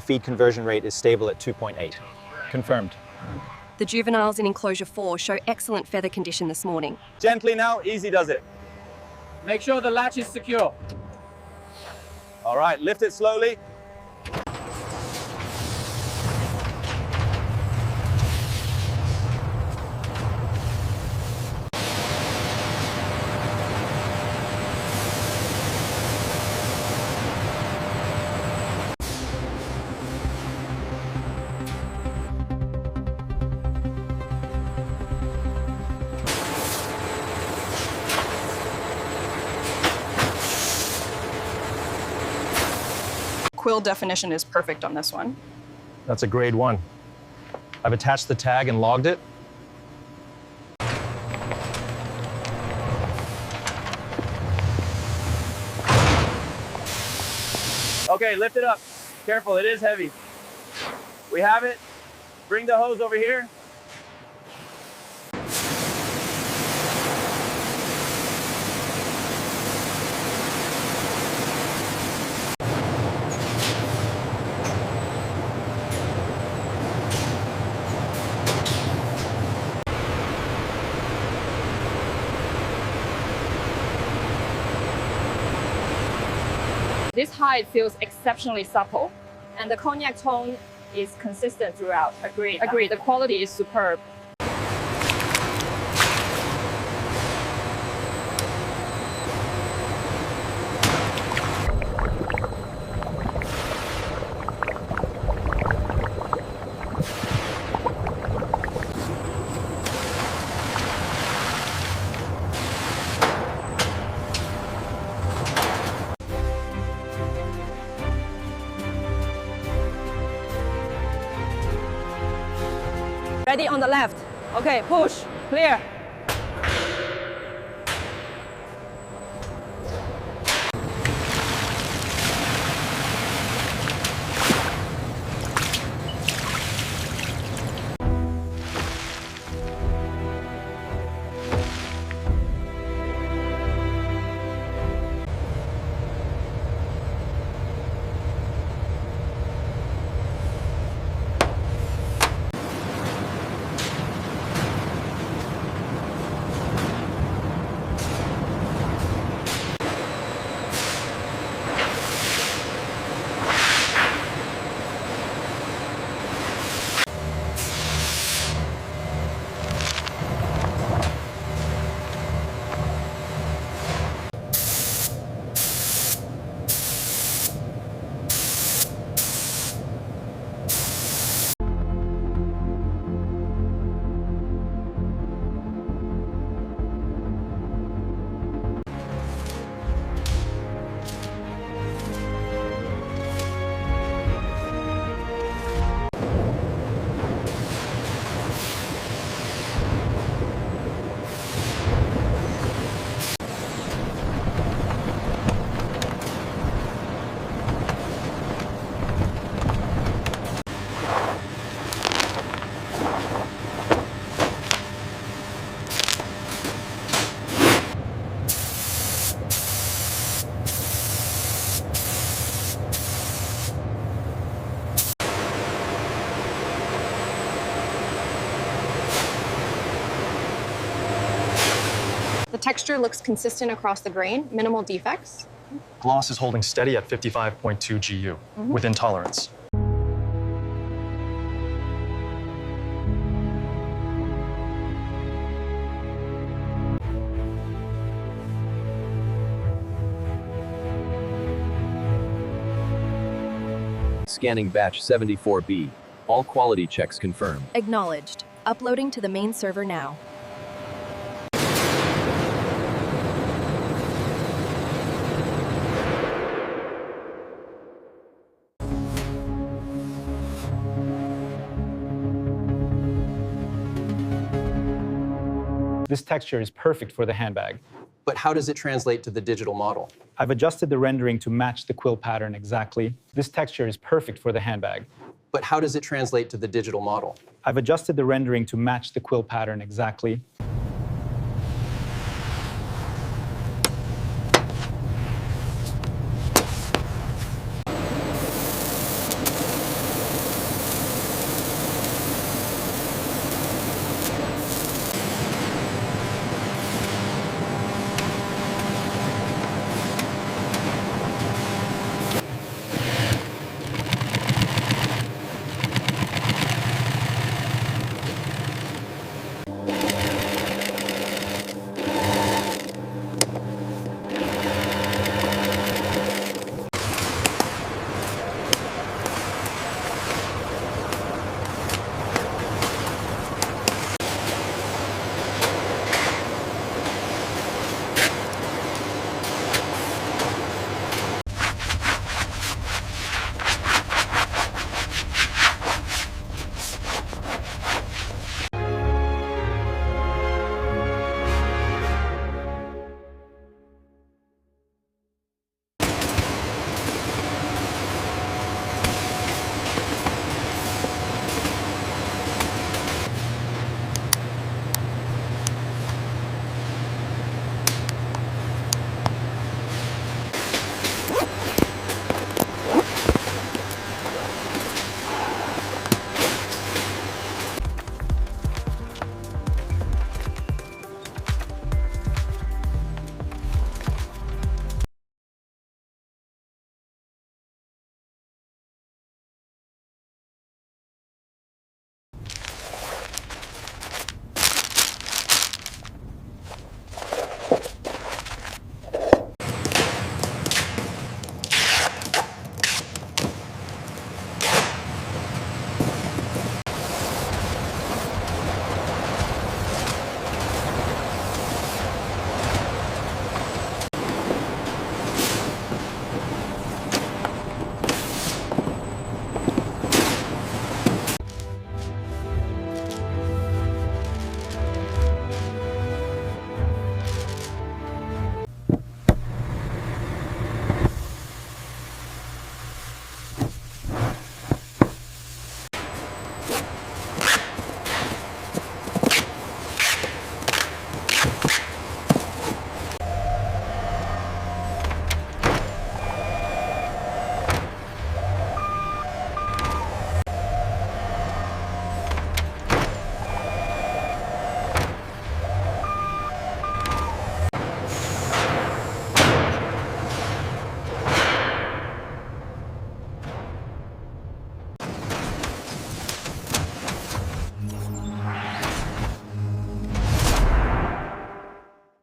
The feed conversion rate is stable at 2.8. Confirmed. The juveniles in enclosure 4 show excellent feather condition this morning. Gently now, easy does it. Make sure the latch is secure. All right, lift it slowly. Quill definition is perfect on this one. That's a grade 1. I've attached the tag and logged it. Okay, lift it up. Careful, it is heavy. We have it. Bring the hose over here. This hide feels exceptionally supple, and the cognac tone is consistent throughout. Agreed. Agreed. The quality is superb. Ready on the left. Okay, push. Clear. The texture looks consistent across the grain, minimal defects. Gloss is holding steady at 55.2 GU, within tolerance. Scanning batch 74B. All quality checks confirmed. Acknowledged. Uploading to the main server now. This texture is perfect for the handbag. But how does it translate to the digital model? I've adjusted the rendering to match the quill pattern exactly. This texture is perfect for the handbag. But how does it translate to the digital model? I've adjusted the rendering to match the quill pattern exactly.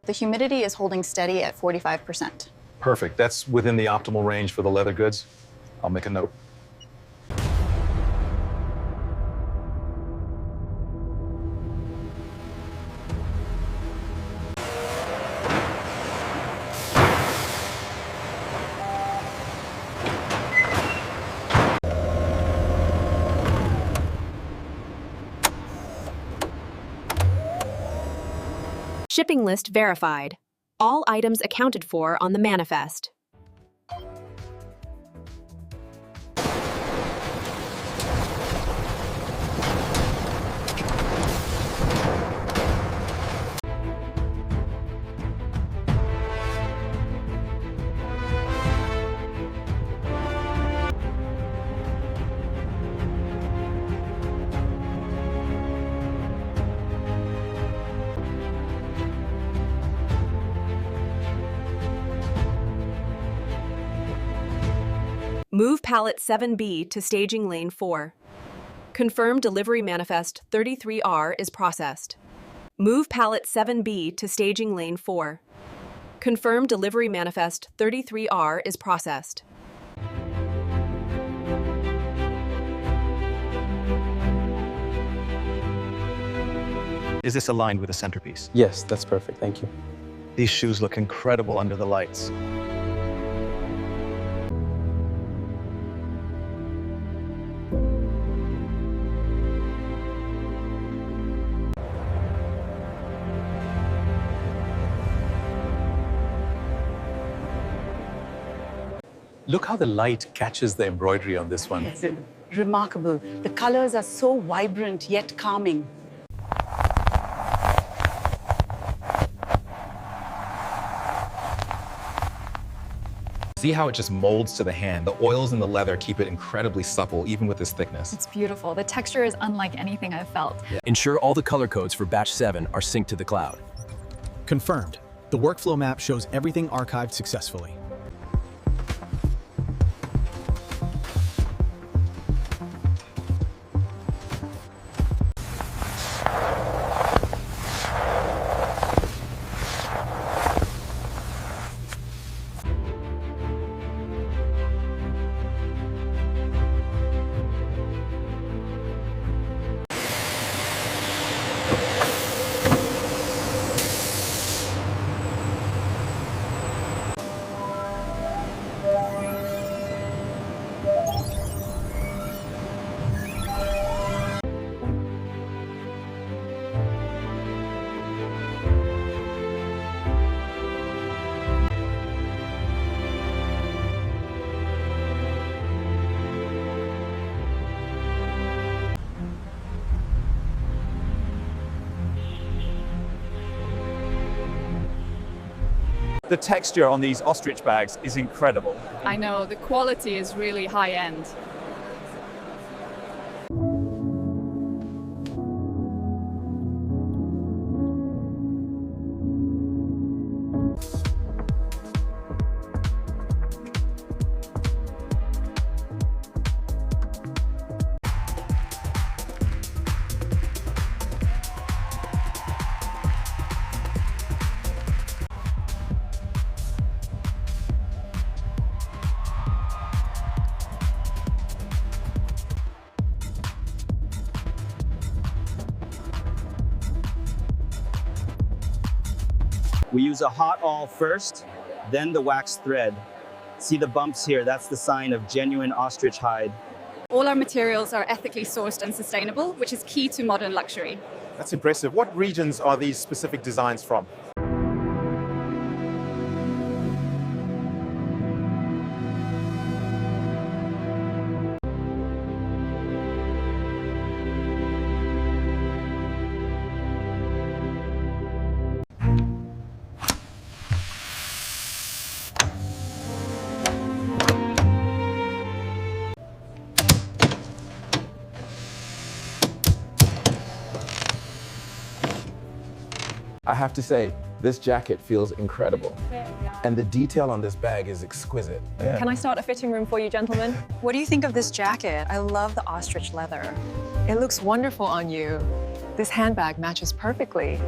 The humidity is holding steady at 45%. Perfect. That's within the optimal range for the leather goods. I'll make a note. Shipping list verified. All items accounted for on the manifest. Move pallet 7B to staging lane 4. Confirm delivery manifest 33R is processed. Move pallet 7B to staging lane 4. Confirm delivery manifest 33R is processed. Is this aligned with the centerpiece? Yes, that's perfect. Thank you. These shoes look incredible under the lights. Look how the light catches the embroidery on this one. It's remarkable. The colors are so vibrant yet calming. See how it just molds to the hand. The oils in the leather keep it incredibly supple, even with this thickness. It's beautiful. The texture is unlike anything I've felt. Ensure all the color codes for batch 7 are synced to the cloud. Confirmed. The workflow map shows everything archived successfully. The texture on these ostrich bags is incredible. I know, the quality is really high end. We use a hot awl first, then the wax thread. See the bumps here? That's the sign of genuine ostrich hide. All our materials are ethically sourced and sustainable, which is key to modern luxury. That's impressive. What regions are these specific designs from? I have to say, this jacket feels incredible. And the detail on this bag is exquisite. Can I start a fitting room for you, gentlemen? What do you think of this jacket? I love the ostrich leather. It looks wonderful on you. This handbag matches perfectly.